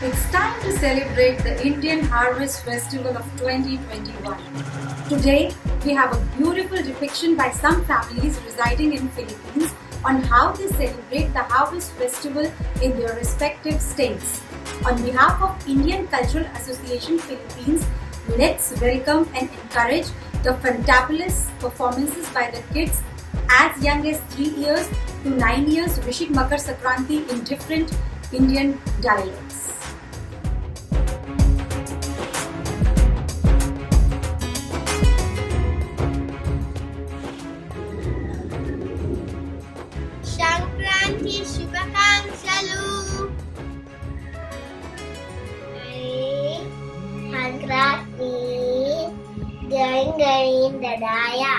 It's time to celebrate the Indian Harvest Festival of 2021. Today, we have a beautiful depiction by some families residing in Philippines on how they celebrate the Harvest Festival in their respective states. On behalf of Indian Cultural Association Philippines, let's welcome and encourage the fantabulous performances by the kids as young as 3 years to 9 years wishing Makar Sankranti in different Indian dialects. Sankranti Shubhakankshalu. Sankranti Garing Dadaya.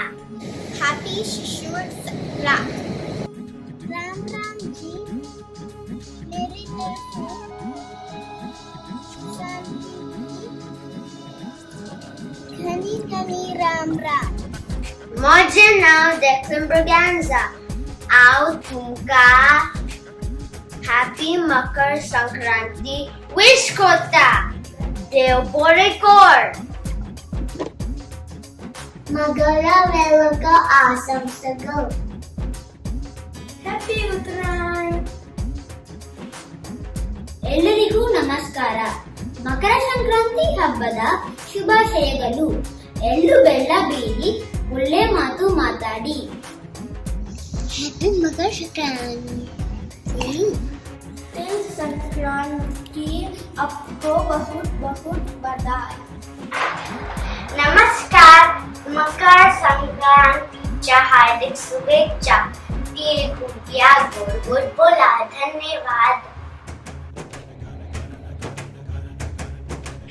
Happy Shishur Sakrat. Ram Ram Ji. Merry Khani Khani Ram Ram. Imagine now the extravaganza. Ao tumka Happy Makar Sankranti Wish Kota Deo Borekor Magara Veloka Asam Sago Happy Uttaran ಎಲ್ಲರಿಗೂ ನಮಸ್ಕಾರ. ಮಕರ ಸಂಕ್ರಾಂತಿ ಹಬ್ಬದ ಶುಭಾಶಯಗಳು. ಎಳ್ಳು ಬೆಲ್ಲ ಬೀರಿ ಒಳ್ಳೆ ಮಾತು ಮಾತಾಡಿ. Happy Makar Sankranti. Till Sankranti आपको बहुत बहुत बधाई. नमस्कार. मकर संक्रांतीच्या हार्दिक शुभेच्छा. तिळगुळ गोड गोड बोला. धन्यवाद.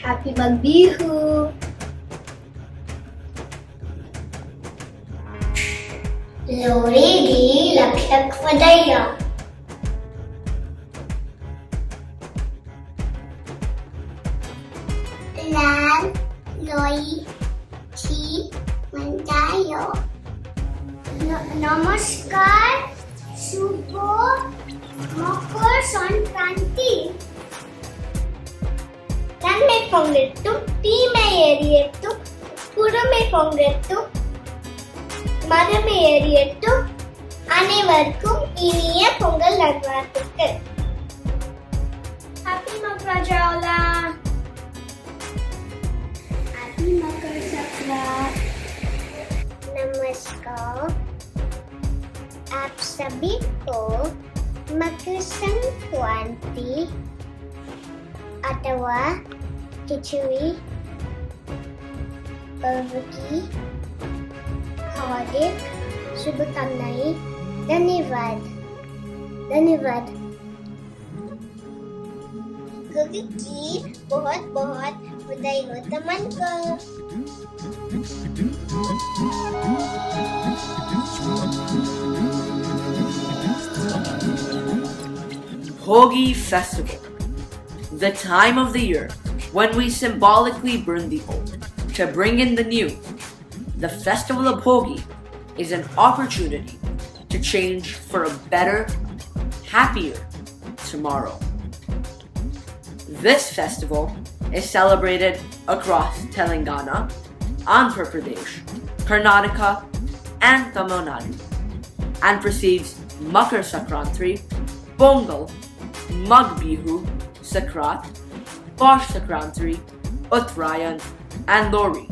Happy Bihu. Lohri di lakshak vadaya. Lan loi chi mandayo. Namaskar. Shubho Makar Sankranti. நன்மை பொங்கட்டும், தீமை எரியட்டும், புறமை பொங்கட்டும், மதமை எரியட்டும். அனைவருக்கும் இனிய பொங்கல் நல்வாழ்த்துக்கள். Happy Makar Jawla. Happy Makar Sankranti. नमस्कार. आप सभी को मकर संक्रांति अथवा खिचड़ी पर्व की हार्दिक शुभकामनाएं. धन्यवाद. धन्यवाद. गोगी की बहुत बहुत बधाई हो तमन को. Bhogi Festival, the time of the year when we symbolically burn the old to bring in the new. The festival of Bogi is an opportunity to change for a better, happier tomorrow. This festival is celebrated across Telangana, Andhra Pradesh, Karnataka, and Tamil Nadu, and precedes Makar Sankranti, Pongal, Mag Bihu, Sakrat, Posh Sankranti, Uttarayan, and Lohri.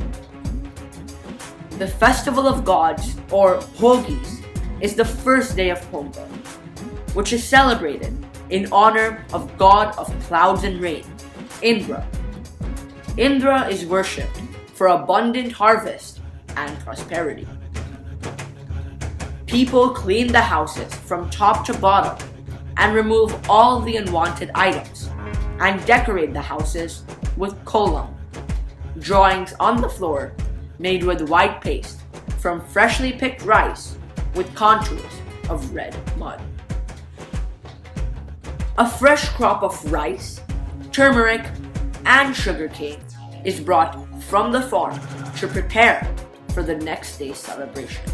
The Festival of Gods, or Bhogis, is the first day of Pongal, which is celebrated in honor of God of clouds and rain, Indra. Indra is worshipped for abundant harvest and prosperity. People clean the houses from top to bottom and remove all the unwanted items and decorate the houses with kolam, drawings on the floor made with white paste from freshly picked rice with contours of red mud. A fresh crop of rice, turmeric, and sugarcane is brought from the farm to prepare for the next day's celebration.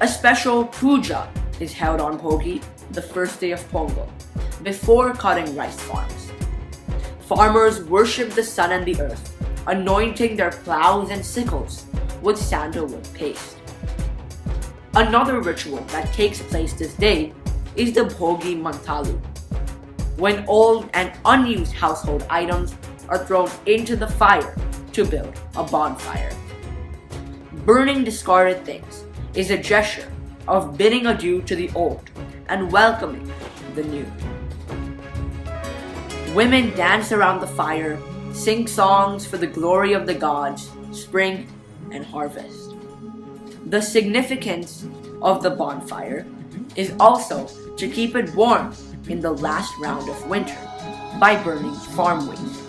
A special puja is held on Bogi, the first day of Pongal, before cutting rice farms. Farmers worship the sun and the earth, anointing their plows and sickles with sandalwood paste. Another ritual that takes place this day is the Bhogi Mantalu, when old and unused household items are thrown into the fire to build a bonfire. Burning discarded things is a gesture of bidding adieu to the old and welcoming the new. Women dance around the fire, sing songs for the glory of the gods, spring and harvest. The significance of the bonfire is also to keep it warm in the last round of winter by burning farm waste.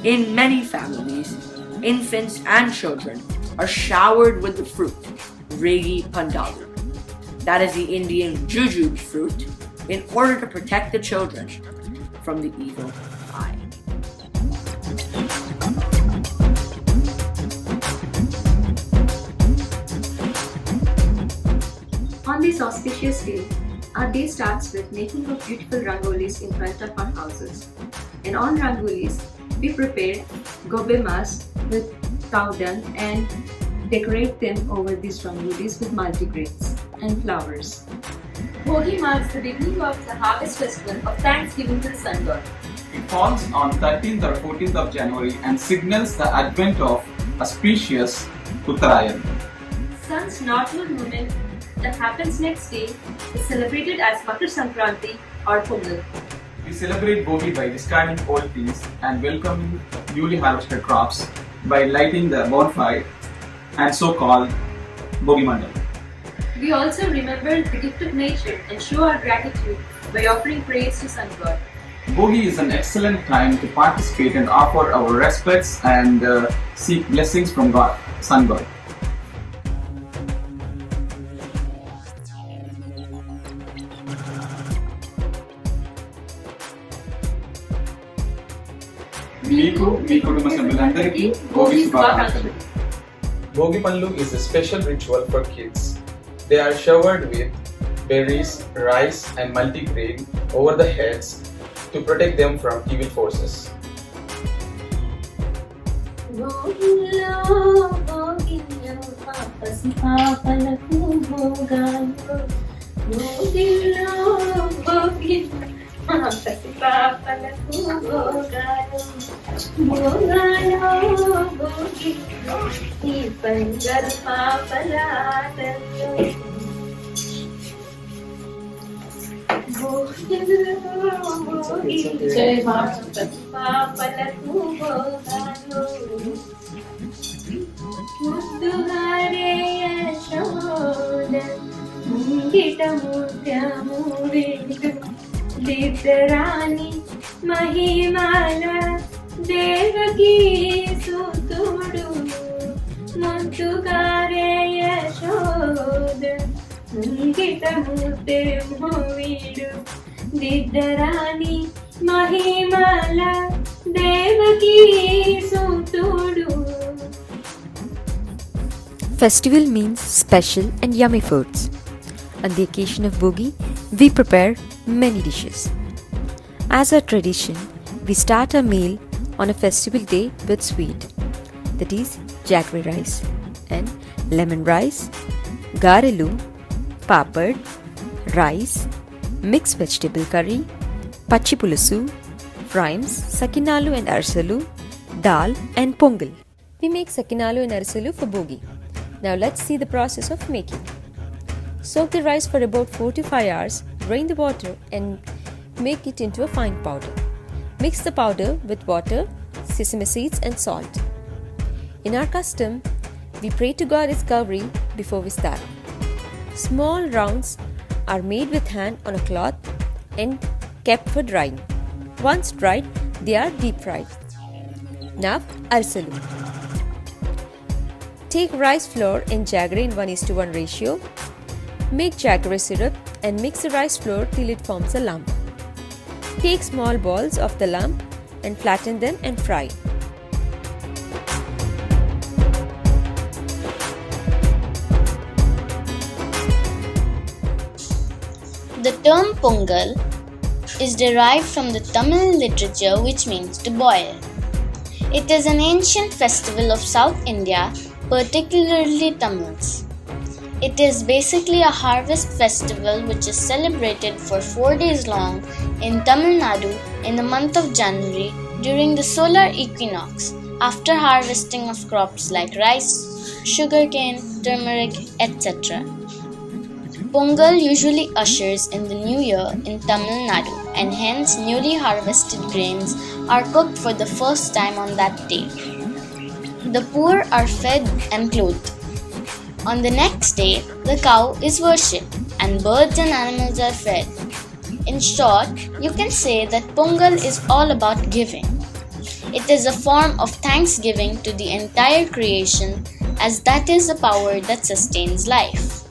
In many families, infants and children are showered with the fruit, Regi Pandalu. That is the Indian jujube fruit, in order to protect the children from the evil eye. On this auspicious day, our day starts with making of beautiful rangolis in front of our houses. And on rangolis, we prepare gobemas with cow dung and decorate them over these rangolis with multigrains and flowers. Bogi marks the beginning of the harvest festival of thanksgiving to the sun god. It falls on 13th or 14th of January and signals the advent of auspicious Uttarayan. Sun's northward movement that happens next day is celebrated as Makar Sankranti or Pongal. We celebrate Bogi by discarding old things and welcoming newly harvested crops by lighting the bonfire and so-called Bogi Mandal. We also remember the gift of nature and show our gratitude by offering praise to Sun God. Bogi is an excellent time to participate and offer our respects and seek blessings from God, Sun God. మీకు మీ కుటుంబ సభ్యులందరికీ భోగి శుభాకాంక్షలు. Bhogi Panlu is a special ritual for kids. They are showered with berries, rice and multigrain over the heads to protect them from evil forces. Didarani Mahimala Devaki Sutudu Mantugare Yashoda Mungita Mute Movidu Didarani Mahimala Devaki Sutudu. Festival means special and yummy foods. On the occasion of Bogi, we prepare many dishes. As a tradition, we start our meal on a festival day with sweet, that is jaggery rice, and lemon rice, garelu, papad, rice, mixed vegetable curry, pachi pulusu, frimes, sakinalu and arsalu, dal and pongal. We make sakinalu and arsalu for Bogi. Now let's see the process of making. Soak the rice for about 4 to 5 hours, drain the water and make it into a fine powder. Mix the powder with water, sesame seeds and salt. In our custom, we pray to God discovery before we start. Small rounds are made with hand on a cloth and kept for drying. Once dried, they are deep fried. Now, arsalu. Take rice flour and jaggery in 1:1 ratio. Make jaggery syrup and mix the rice flour till it forms a lump. Take small balls of the lump and flatten them and fry. The term Pongal is derived from the Tamil literature which means to boil. It is an ancient festival of South India, particularly Tamils. It is basically a harvest festival which is celebrated for 4 days long in Tamil Nadu in the month of January during the solar equinox after harvesting of crops like rice, sugarcane, turmeric, etc. Pongal usually ushers in the new year in Tamil Nadu, and hence newly harvested grains are cooked for the first time on that day. The poor are fed and clothed. On the next day, the cow is worshipped and birds and animals are fed. In short, you can say that Pongal is all about giving. It is a form of thanksgiving to the entire creation, as that is the power that sustains life.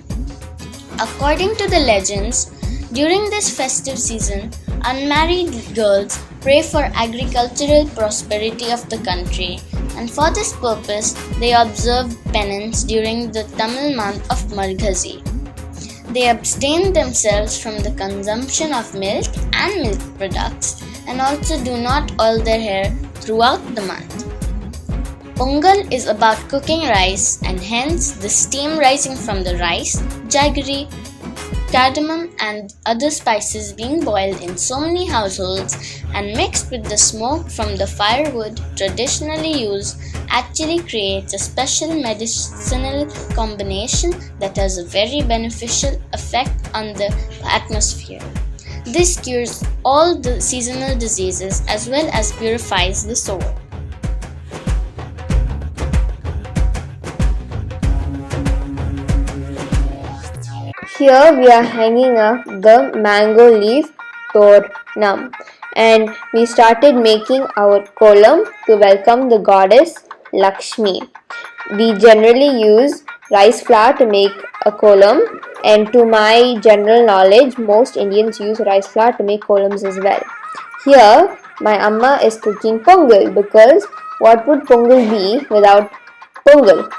According to the legends, during this festive season, unmarried girls pray for agricultural prosperity of the country, and for this purpose they observe penance during the Tamil month of Marghazi. They abstain themselves from the consumption of milk and milk products and also do not oil their hair throughout the month. Pongal is about cooking rice, and hence the steam rising from the rice, jaggery, cardamom and other spices being boiled in so many households and mixed with the smoke from the firewood traditionally used actually creates a special medicinal combination that has a very beneficial effect on the atmosphere. This cures all the seasonal diseases as well as purifies the soul. Here we are hanging up the mango leaf tornam, and we started making our kolam to welcome the goddess Lakshmi. We generally use rice flour to make a kolam, and to my general knowledge, most Indians use rice flour to make kolams as well. Here, my amma is cooking pongal, because what would pongal be without pongal?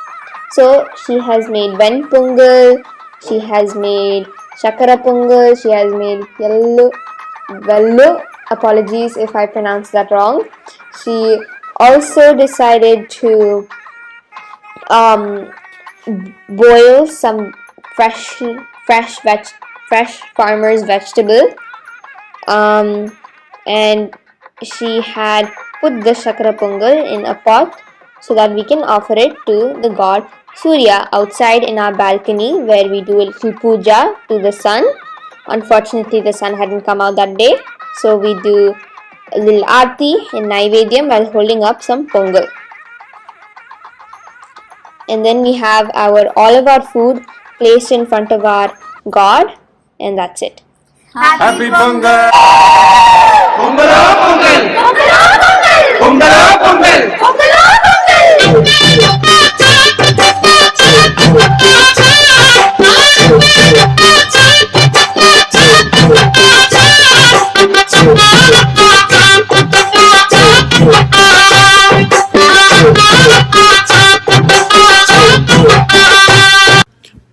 So she has made ven pongal, she has made shakara pongal, she has made vellu, apologies if I pronounced that wrong. She also decided to boil some fresh farmer's vegetable, and she had put the shakara pongal in a pot so that we can offer it to the god Surya outside in our balcony, where we do a little puja to the sun. Unfortunately, the sun hadn't come out that day, so we do a little aarti in Naivedyam while holding up some pongal. And then we have all of our food placed in front of our god, and that's it. Happy Pongal! Pongala Pongal! Pongala Pongal! Pongala Pongal! Pongala Pongal!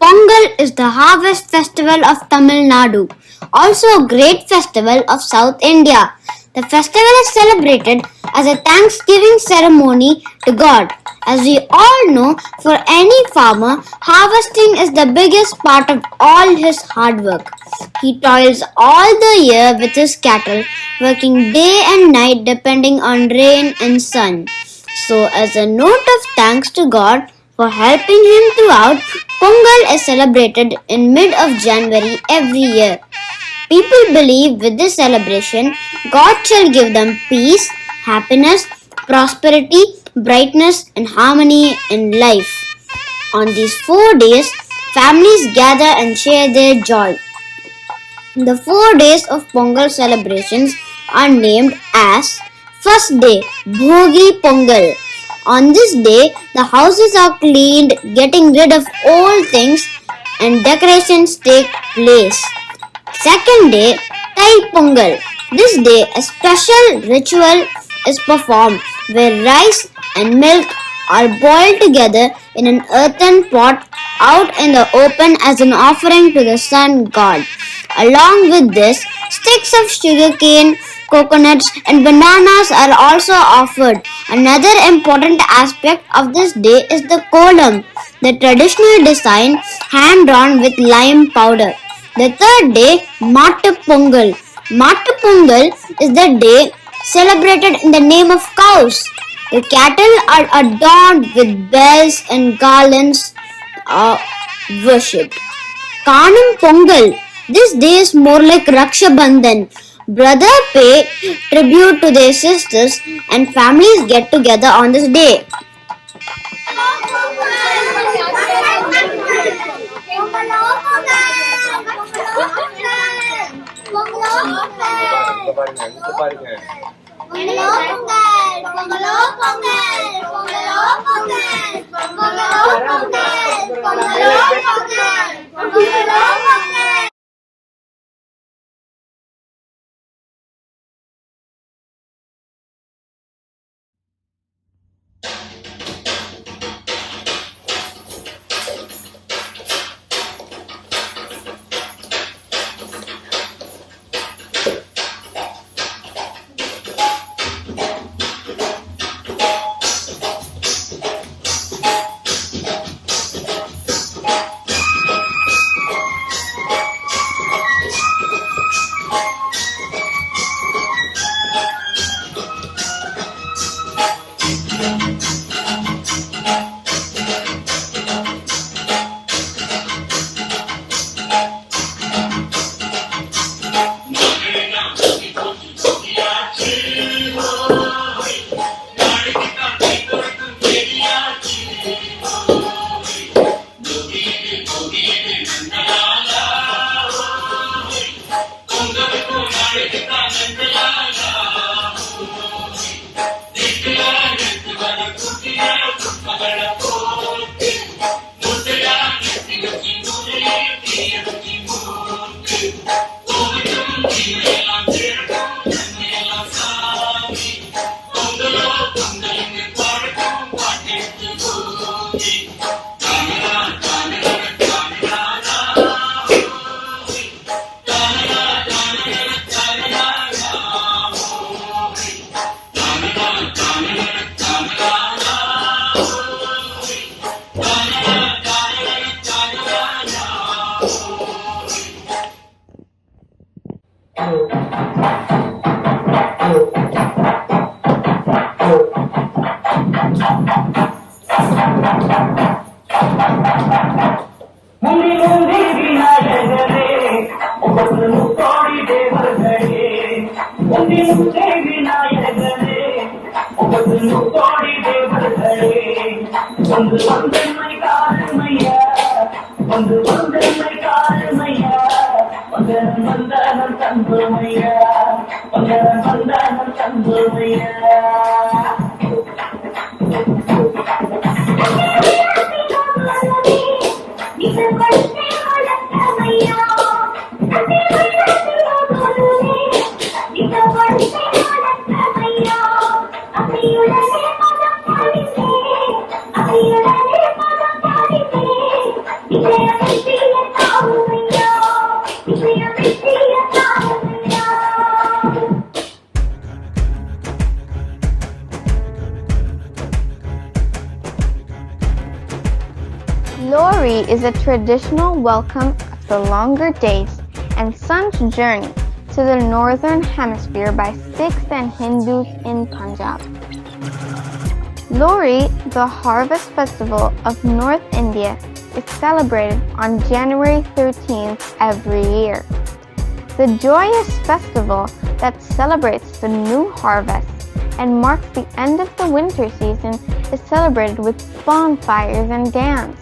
Pongal is the harvest festival of Tamil Nadu, also a great festival of South India. The festival is celebrated as a thanksgiving ceremony to God. As we all know, for any farmer, harvesting is the biggest part of all his hard work. He toils all the year with his cattle, working day and night depending on rain and sun. So, as a note of thanks to God for helping him throughout, Pongal is celebrated in mid of January every year. People believe with this celebration, God shall give them peace, happiness, prosperity, brightness and harmony in life. On these 4 days, families gather and share their joy. The 4 days of Pongal celebrations are named as first day, Bhogi Pongal. On this day, the houses are cleaned, getting rid of old things, and decorations take place. Second day, Thai Pongal. This day, a special ritual is performed where rice and milk are boiled together in an earthen pot out in the open as an offering to the sun god. Along with this, Sticks of sugarcane, coconuts, and bananas are also offered. Another important aspect of this day is the kolam, the traditional design hand drawn with lime powder. The third day, Mattu Pongal. Mattu Pongal is the day celebrated in the name of cows. The cattle are adorned with bells and garlands worshipped. Kanam Pongal. This day is more like Raksha Bandhan. Brothers pay tribute to their sisters and families get together on this day. Lohri is a traditional welcome after longer days and sun's journey to the northern hemisphere by Sikhs and Hindus in Punjab. Lohri, the harvest festival of North India, is celebrated on January 13th every year. The joyous festival that celebrates the new harvest and marks the end of the winter season is celebrated with bonfires and dance.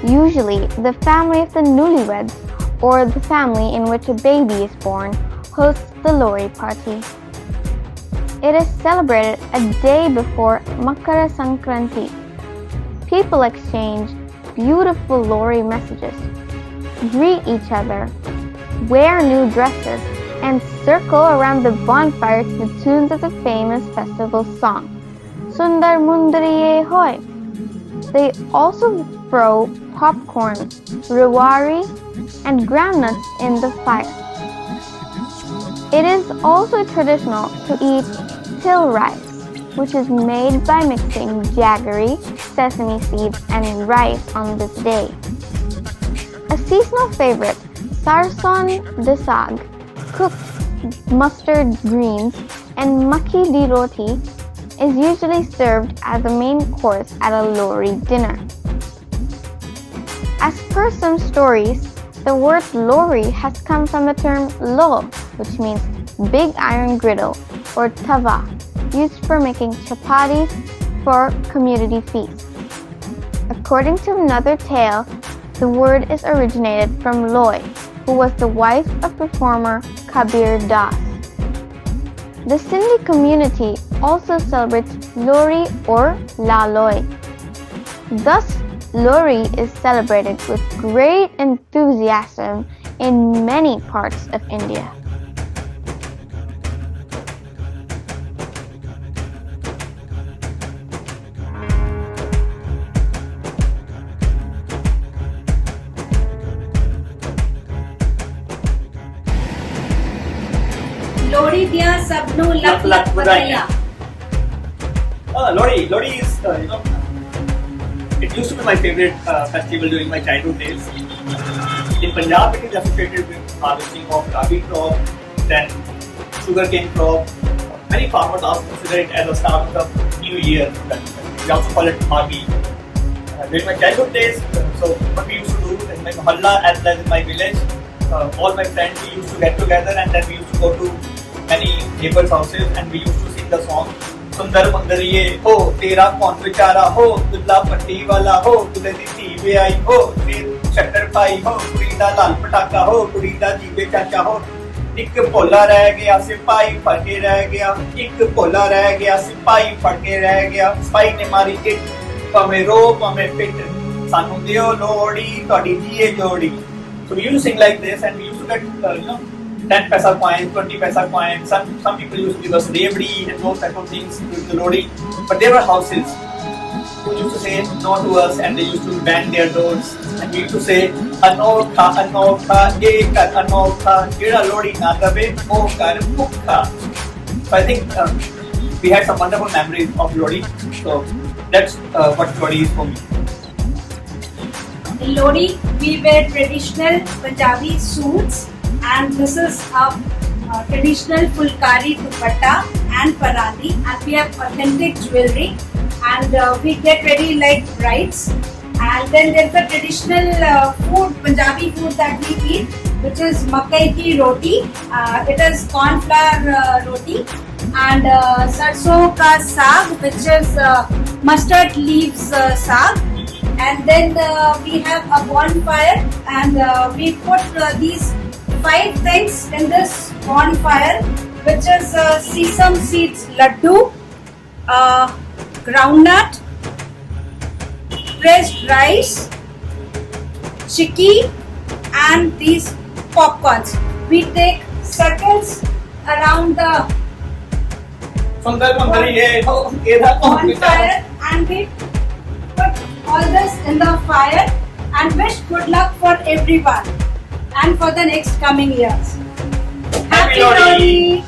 Usually, the family of the newlyweds or the family in which a baby is born hosts the Lohri party. It is celebrated a day before Makar Sankranti. People exchange beautiful Lohri messages, greet each other, wear new dresses, and circle around the bonfire to the tunes of the famous festival song, Sundar Mundariye Hoy. They also throw popcorn, rewari, and groundnuts in the fire. It is also traditional to eat till rice, which is made by mixing jaggery, sesame seeds, and rice on this day. A seasonal favorite, sarson de saag, cooked mustard greens, and makki di roti is usually served as a main course at a Lohri dinner. As per some stories, the word Lohri has come from the term lo, which means big iron griddle, or tava, used for making chapatis for community feasts. According to another tale, the word is originated from Loi, who was the wife of performer Kabir Das. The Sindhi community also celebrates Lohri or La Loi. Thus, Lohri is celebrated with great enthusiasm in many parts of India. Lohri ਦੀਆਂ ਸਭ ਨੂੰ ਲੱਖ ਲੱਖ ਵਧਾਈਆਂ। Lohri is, it used to be my favorite festival during my childhood days. In Punjab, it is associated with harvesting of rabi crop, then sugarcane crop. Many farmers also consider it as a start of the new year. We also call it Bhogi. During my childhood days, so what we used to do in my mohalla as well as in my village, all my friends, we used to get together and then we used to go to many neighbors' houses and we used to sing the song Sundar Mandariye ho tera kaun bichara ho dudla patti wala ho dule di dhi veai ho fir shakkar pai ho kudi da lal pataka ho kudi da jeewe chacha ho ਇੱਕ ਭੋਲਾ ਰਹਿ ਗਿਆ ਸਿਪਾਹੀ ਫੜ ਕੇ ਰਹਿ ਗਿਆ ਇੱਕ ਭੋਲਾ ਰਹਿ ਗਿਆ ਸਿਪਾਹੀ ਫੜ ਕੇ ਰਹਿ ਗਿਆ ਸਿਪਾਹੀ ਨੇ ਮਾਰੀ ਇੱਟ ਭਾਵੇਂ ਰੋ ਭਾਵੇਂ ਪਿੱਟ ਸਾਨੂੰ ਦਿਓ ਲੋੜੀ ਤੁਹਾਡੀ ਜੀਏ ਜੋੜੀ so we used to sing like this and we used to get 10 paisa coins, 20 paisa coins. Some people used to give us rebdi and those type of things with the Lohri. But there were houses who used to say no to us and they used to bang their doors. And we used to say, Anokha, Anokha, Ekar Anokha, Jira Lohri na dabe, O kar bhukha. So I think we had some wonderful memories of Lohri. So that's what Lohri is for me. In Lohri, we wear traditional Punjabi suits. And this is a traditional fulkari dupatta and parandi, and we have authentic jewelry, and we get ready like brides. And then there's the traditional food, Punjabi food that we eat, which is makai ki roti. It is corn flour roti, and sarson ka saag, which is mustard leaves saag. And then we have a bonfire, and we put these 5 things in this bonfire, which is sesame seeds laddu, groundnut, pressed rice, chikki, and these popcorns. We take circles around the bonfire and we put all this in the fire and wish good luck for everyone and for the next coming years. Happy Lohri!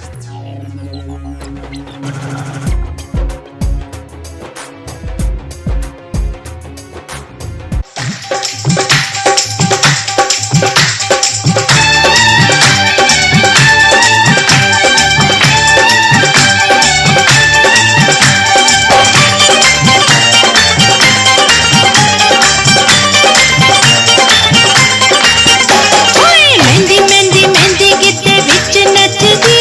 Mehndi mehndi mehndi गिद्दे which नचदी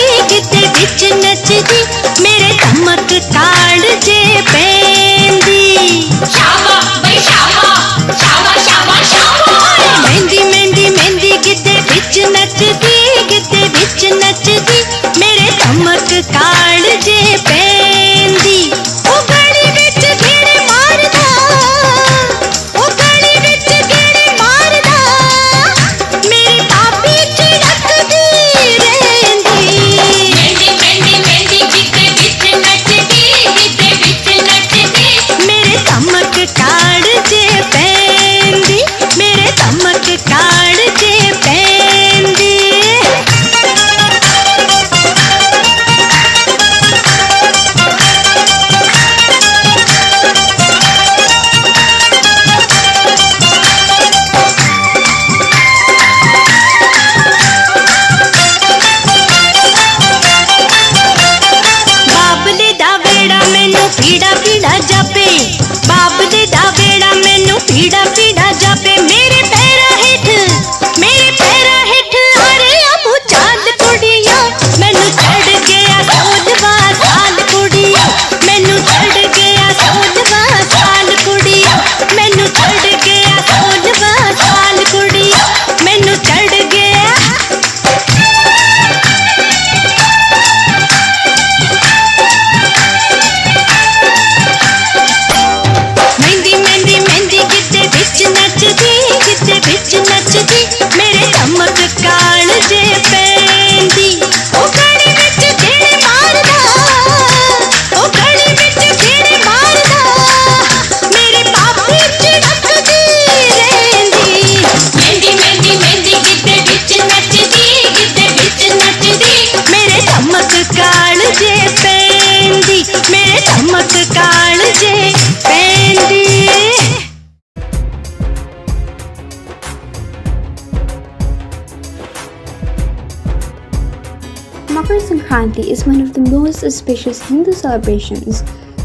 Makar Sankranti is one of the most auspicious Hindu celebrations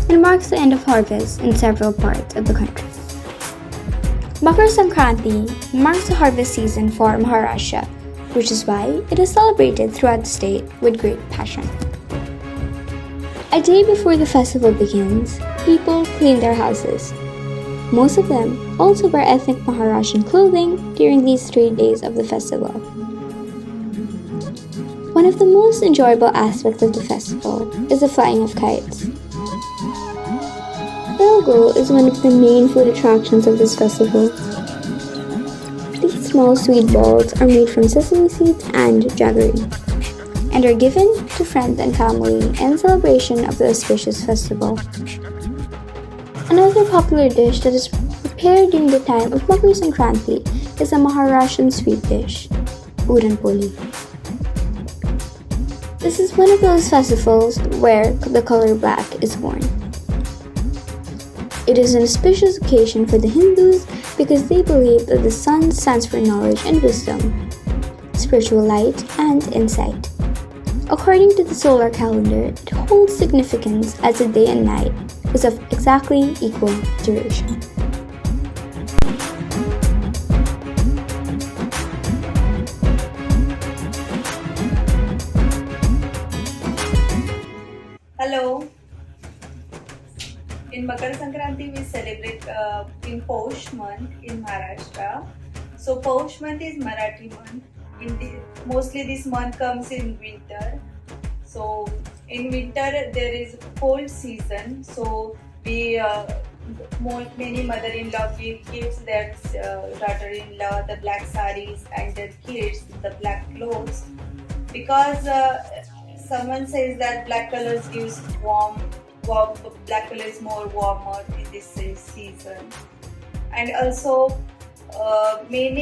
and marks the end of harvest in several parts of the country. Makar Sankranti marks the harvest season for Maharashtra, which is why it is celebrated throughout the state with great passion. A day before the festival begins, people clean their houses. Most of them also wear ethnic Maharashtrian clothing during these 3 days of the festival. One of the most enjoyable aspects of the festival is the flying of kites. Pongal is one of the main food attractions of this festival. These small sweet balls are made from sesame seeds and jaggery and are given to friends and family in celebration of the auspicious festival. Another popular dish that is prepared during the time of Makar Sankranti is a Maharashtrian sweet dish, Uran Poli. This is one of those festivals where the color black is worn. It is an auspicious occasion for the Hindus because they believe that the sun stands for knowledge and wisdom, spiritual light, and insight. According to the solar calendar, it holds significance as the day and night is of exactly equal duration. Hello. In Makar Sankranti, we celebrate in Paush month in Maharashtra. So Paush month is Marathi month. Mostly this month comes in winter. So in winter there is cold season. So we many mother-in-law gives their daughter-in-law the black saris and their kids the black clothes because someone says that black colors gives warm. Black color is more warmer in this season, and also when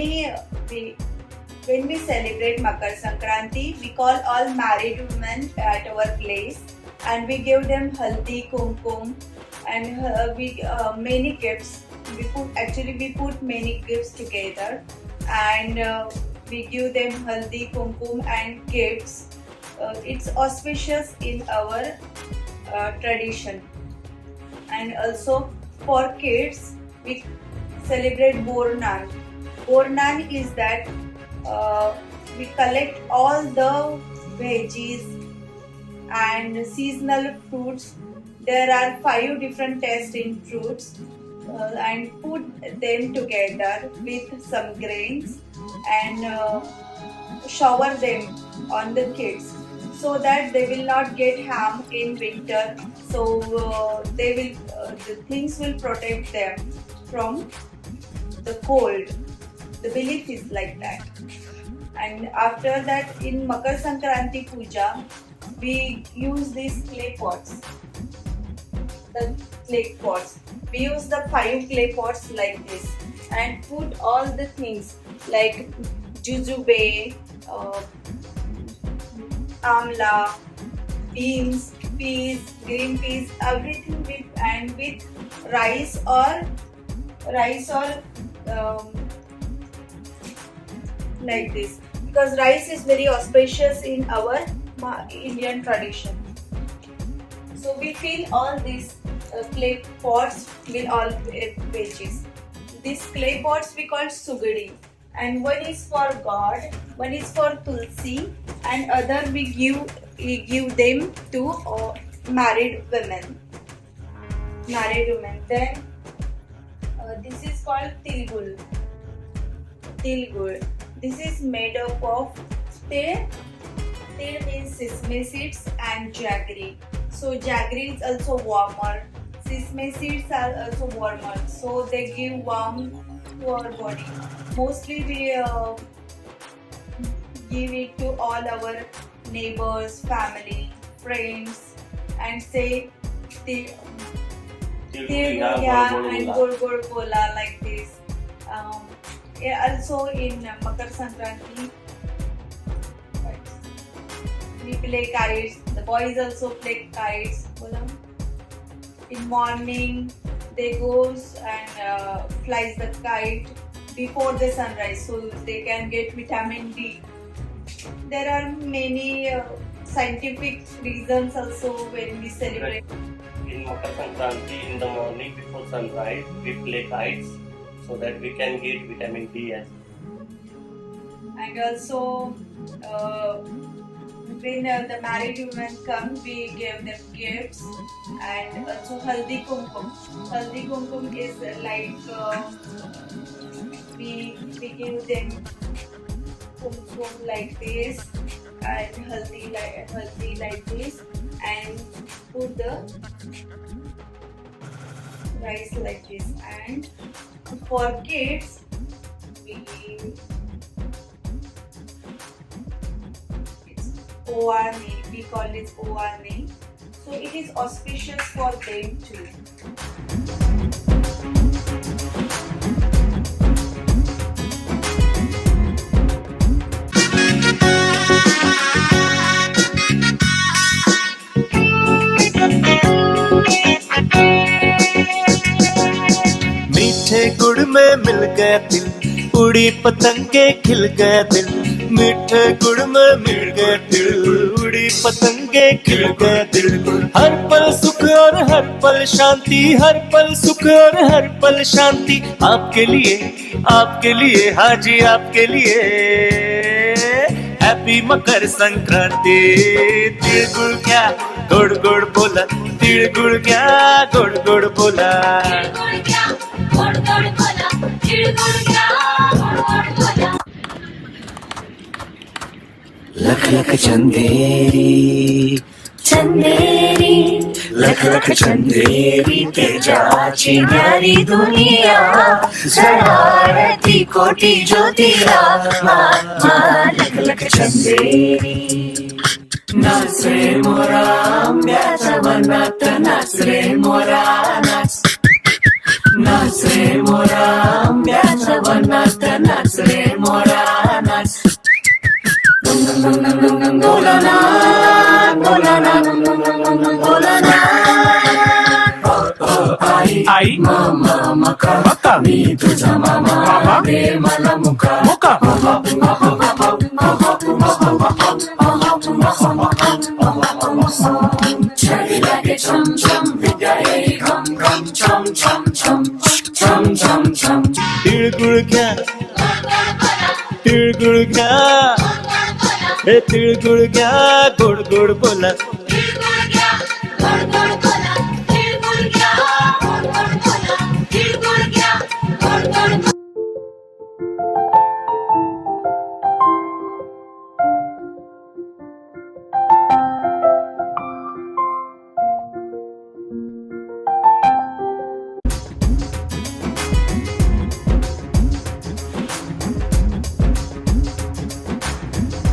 we celebrate Makar Sankranti, we call all married women at our place, and we give them haldi, kumkum, and we many gifts. We put many gifts together, and we give them haldi, kumkum, and gifts. It's auspicious in our tradition. And also for kids we celebrate Bornan. Bornan is that we collect all the veggies and seasonal fruits. There are 5 different taste in fruits and put them together with some grains and shower them on the kids, so that they will not get harm in winter. So the things will protect them from the cold. The belief is like that. And after that, in Makar Sankranti Puja, we use these clay pots. The clay pots. We use the 5 clay pots like this and put all the things like jujube, amla, beans, peas, green peas, everything with rice or like this, because rice is very auspicious in our Indian tradition. So we fill all these clay pots with all veggies. These clay pots we call sugadi, and one is for God, one is for Tulsi, and other we give them to married women. Then this is called tilgul. This is made up of til. Til means sesame seeds and jaggery. So jaggery is also warmer. Sesame seeds are also warmer. So they give warmth to our body. Mostly we give it to all our neighbors, family, friends, and say til and gol bola like this. Also in Makar Sankranti, we play kites. The boys also play kites. In morning, they goes and flies the kite before the sunrise, so they can get vitamin D. There are many scientific reasons also when we celebrate. In Makar Sankranti, in the morning before sunrise, we play kites so that we can get vitamin D as well. And also when the married women come, we give them gifts. And also haldi kumkum. Haldi kumkum is like we give them kumkum like this and haldi like this, and put the rice like this. And for kids, we call it Oane. So it is auspicious for them too. मीठे गुड़ में मिल गया दिल, उड़ी पतंगे खिल गया दिल। मीठे गुड़ में मिल गया दिल, उड़ी पतंगे खिल गया दिल। हर पल सुख और हर पल शांति, हर पल सुख और हर पल शांति। आपके लिए हाँ जी आपके लिए। हैप्पी मकर संक्रांति। तिल गुड़ क्या गुड़ गुड़ बोला, तिल गुड़ क्या गुड़ गुड़ बोला। लख लख चंदेरी चंदेरी, लख लख चंदेरी तेजा चिनारी दुनिया। शरारती कोटि ज्योतिरा लख लख चंदेरी। नाच रे मोरा आंब्याचा वनात, नाच रे मोरा नाच। नाच रे मोरा आंब्याचा वनात, नाच रे मोरा नाच। बोला ना बोला ना बोला ना। आई मामा मका मका, मी तुझा मामा दे मला मुका मुका। छडी लागे छम छम, विद्या येई घम घम छम छम छम छम छम छम। तिळ गुळ घ्या तिळ गुळ घ्या, हे तिळ गुळ घ्या गोड गोड बोला।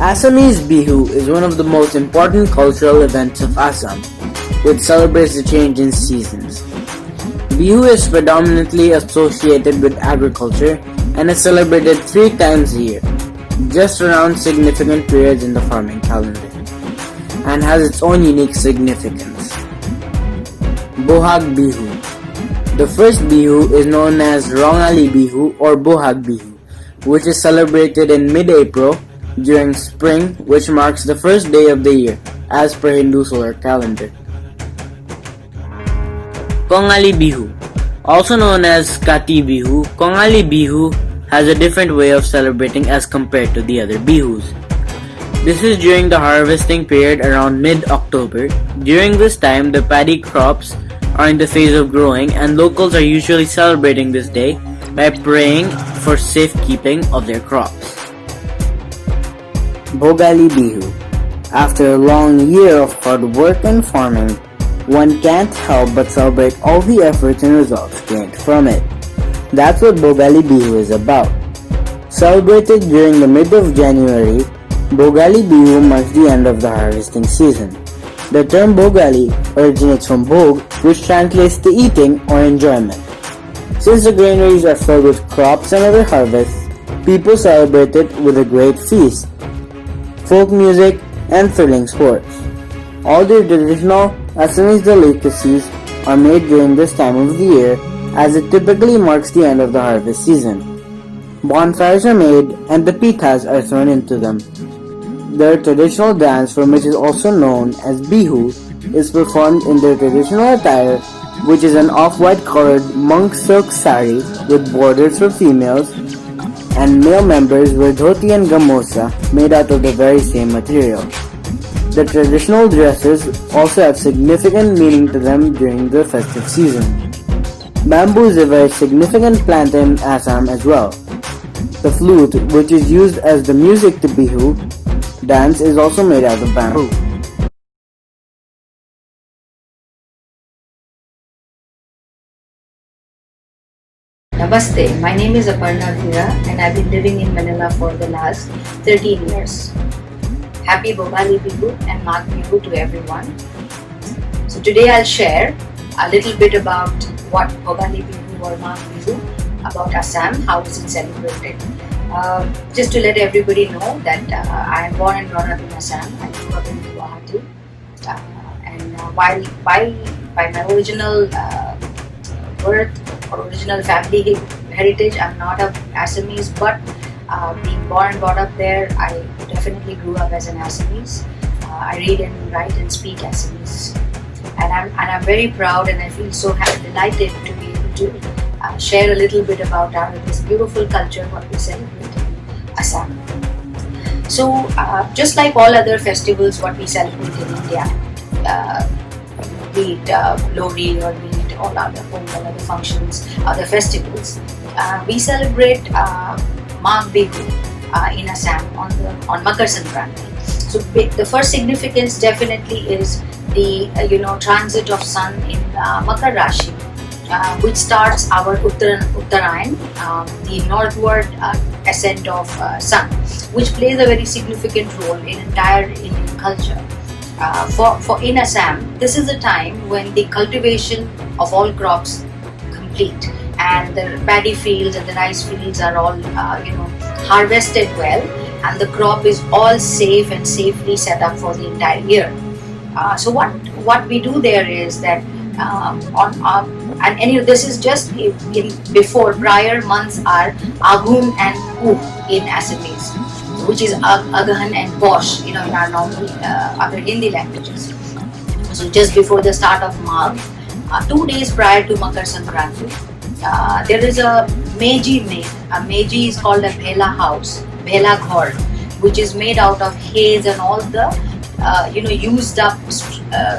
Assamese Bihu is one of the most important cultural events of Assam, which celebrates the change in seasons. Bihu is predominantly associated with agriculture and is celebrated 3 times a year, just around significant periods in the farming calendar, and has its own unique significance. Bohag Bihu. The first Bihu is known as Rongali Bihu or Bohag Bihu, which is celebrated in mid-April during spring, which marks the first day of the year as per Hindu solar calendar. Kongali Bihu. Also known as Kati Bihu, Kongali Bihu has a different way of celebrating as compared to the other Bihus. This is during the harvesting period around mid-October. During this time, the paddy crops are in the phase of growing, and locals are usually celebrating this day by praying for safekeeping of their crops. Bhogali Bihu. After a long year of hard work and farming, one can't help but celebrate all the efforts and results gained from it. That's what Bhogali Bihu is about. Celebrated during the mid of January, Bhogali Bihu marks the end of the harvesting season. The term Bhogali originates from Bhog, which translates to eating or enjoyment. Since the granaries are filled with crops and other harvests, people celebrate it with a great feast, folk music, and thrilling sports. All the traditional Assamese delicacies are made during this time of the year, as it typically marks the end of the harvest season. Bonfires are made and the pithas are thrown into them. their traditional dance, from which is also known as Bihu, is performed in their traditional attire, which is an off-white colored monk silk sari with borders for females, and male members wear dhoti and gamosa made out of the very same material. The traditional dresses also have significant meaning to them during the festive season. Bamboo is a very significant plant in Assam as well. The flute, which is used as the music to Bihu dance, is also made out of bamboo. Namaste, my name is Aparna Dhira and I've been living in Manila for the last 13 years. Happy Bhogali Bihu and Mag Bihu to everyone. So today I'll share a little bit about what Bhogali Bihu or Mag Bihu, about Assam, how is it celebrated. Just to let everybody know that I am born and grown up in Assam. I grew up in Guwahati. While by my original birth or original family heritage, I'm not a Assamese, but being born and brought up there, I definitely grew up as an Assamese. I read and write and speak Assamese, and I'm very proud, and I feel so delighted to be able to share a little bit about this beautiful culture what we celebrate in Assam. So just like all other festivals what we celebrate in India, be it Lohri or be it all other Pongal, other functions, other festivals, we celebrate Mag Bihu in Assam on Makar Sankranti. So the first significance definitely is the transit of sun in Makar Rashi, which starts our Uttarayan, the northward ascent of sun, which plays a very significant role in entire Indian culture. For in Assam, this is a time when the cultivation of all crops complete, and the paddy fields and the rice fields are all harvested well, and the crop is all safe and safely set up for the entire year. So what we do there is that this is just before prior months are Agun and Pu in Assamese, which is Agahan and Posh, in our normal other Hindi languages. So just before the start of Magh, 2 days prior to Makar Sankranti, there is a Meji made. A Meji is called a Bhela house, Bhela Ghor, which is made out of haze and all the used up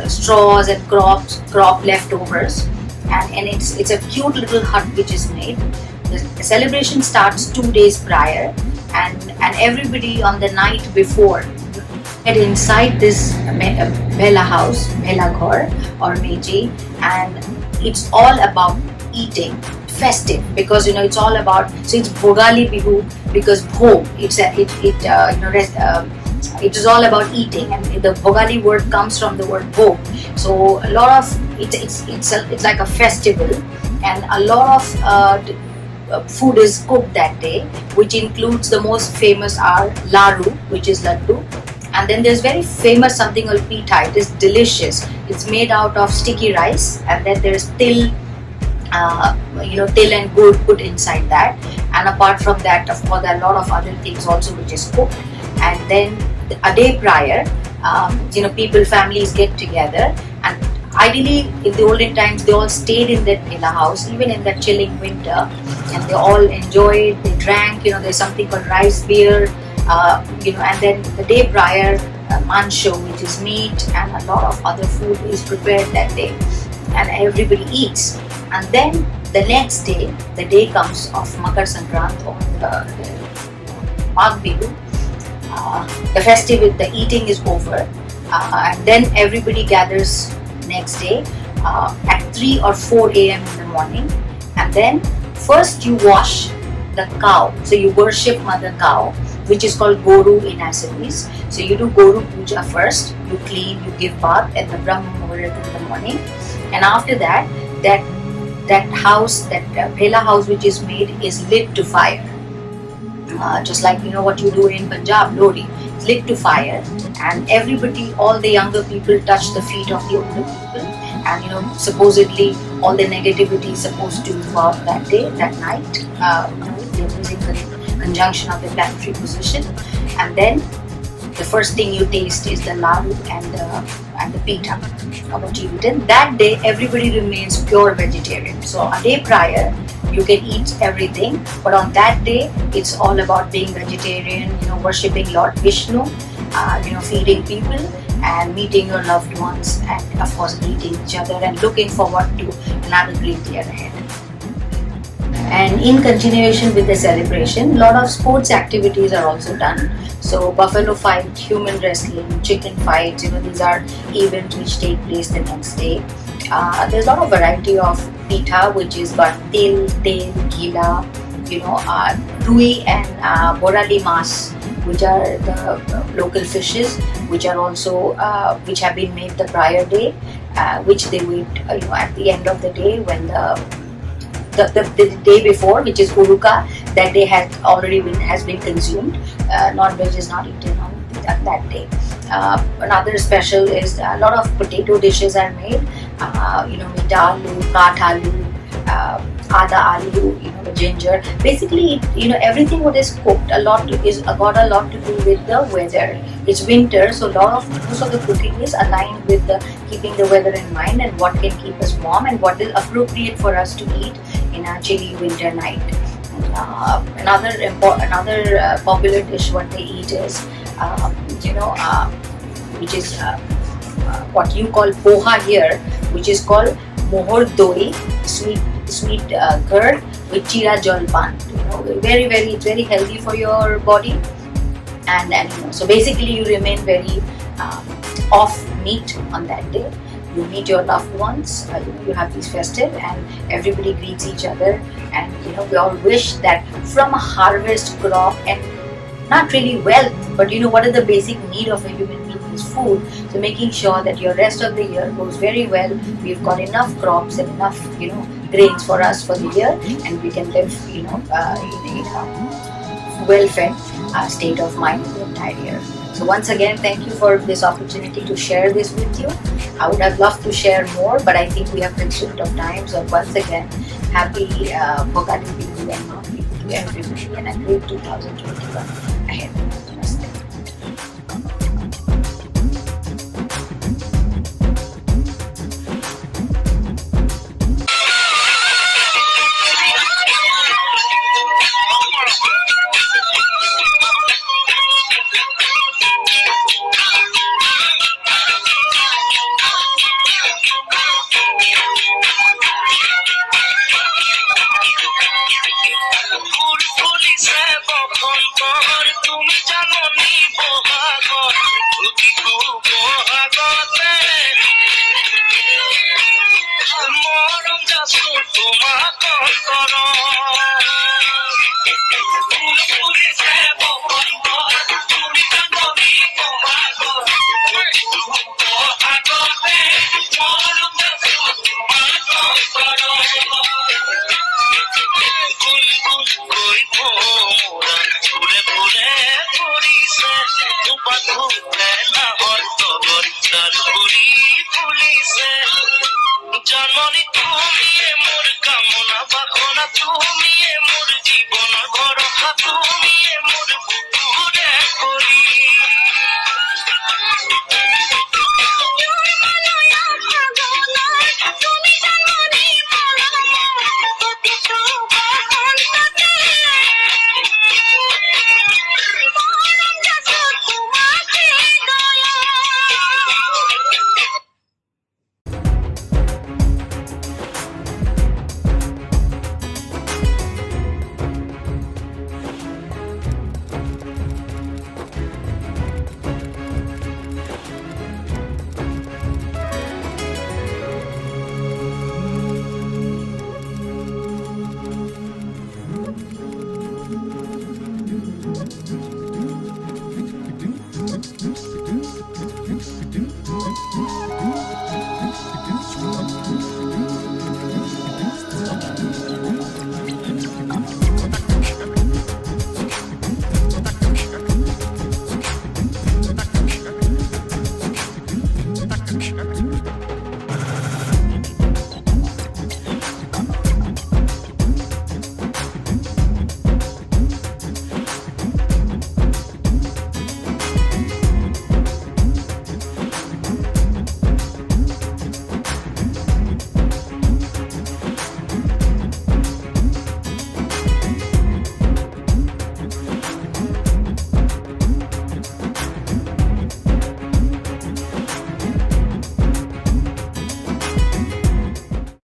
straws and crop leftovers, and it's a cute little hut which is made. The celebration starts 2 days prior, and everybody on the night before get inside this Bhela house, Bhela Ghor or Meji, and it's all about eating, festive, because it's all about, so it's Bhogali Bihu because Bhog, it is all about eating, and the Bhogali word comes from the word Bhog. So a lot of it's like a festival, and a lot of food is cooked that day, which includes the most famous are laru, which is laddu, and then there's very famous something called pita. It is delicious. It's made out of sticky rice, and then there's til and gur put inside that, and apart from that, of course, there are a lot of other things also which is cooked. And then a day prior, families get together, and ideally in the olden times they all stayed in that Bhela house even in that chilling winter, and they all enjoyed, they drank, there's something called rice beer, and then the day prior, mansho, which is meat, and a lot of other food is prepared that day, and everybody eats. And then the next day, the day comes of Makar Sankranti, or the Mag Bihu. The festive, the eating is over, and then everybody gathers next day at 3 or 4 a.m. in the morning, and then first you wash the cow. So you worship Mother Cow, which is called Goru in Assamese. So you do Goru Puja first, you clean, you give bath at the Brahma Muhurat in the morning, and after that, that house, that Bhela house which is made is lit to fire. Just like what you do in Punjab, Lohri, it's lit to fire, and everybody, all the younger people touch the feet of the older people, and supposedly all the negativity is supposed to go out that day, that night, using the conjunction of the planetary position, and then the first thing you taste is the ladu and the pita, what you eat. That day, everybody remains pure vegetarian. So a day prior, you can eat everything, but on that day, it's all about being vegetarian. Worshipping Lord Vishnu, feeding people and meeting your loved ones, and of course greeting each other and looking forward to another great year ahead. And in continuation with the celebration, a lot of sports activities are also done. So buffalo fight, human wrestling, chicken fight, these are events which take place the next day. There's a lot of variety of pita, which is got til, gila, rui and borali mas, which are the local fishes, which are also which have been made the prior day, which they wait at the end of the day when the day before, which is uruka, that day has been consumed. Non-veg is not eaten on that day. Another special is a lot of potato dishes are made. Mita aloo, kath aloo, ada aloo, the ginger. Basically, everything what is cooked got a lot to do with the weather. It's winter, so most of the cooking is aligned with keeping the weather in mind and what can keep us warm and what is appropriate for us to eat in a chilly winter night. Another popular dish what they eat is which is what you call poha here, which is called mohor doi, sweet curd with chira jalpan. It's very healthy for your body, and so basically you remain very off meat on that day. You meet your loved ones, you have these festive, and everybody greets each other, and we all wish that from a harvest crop, and not really wealth, but what is the basic need of a human being is food. So making sure that your rest of the year goes very well. We've got enough crops and enough grains for us for the year, and we can live in a well-fed state of mind the entire year. So once again, thank you for this opportunity to share this with you. I would have loved to share more, but I think we have consumed of time. So once again, happy Bhogi Bihu and Lohri to everybody, and a great 2021 ahead. Namaste.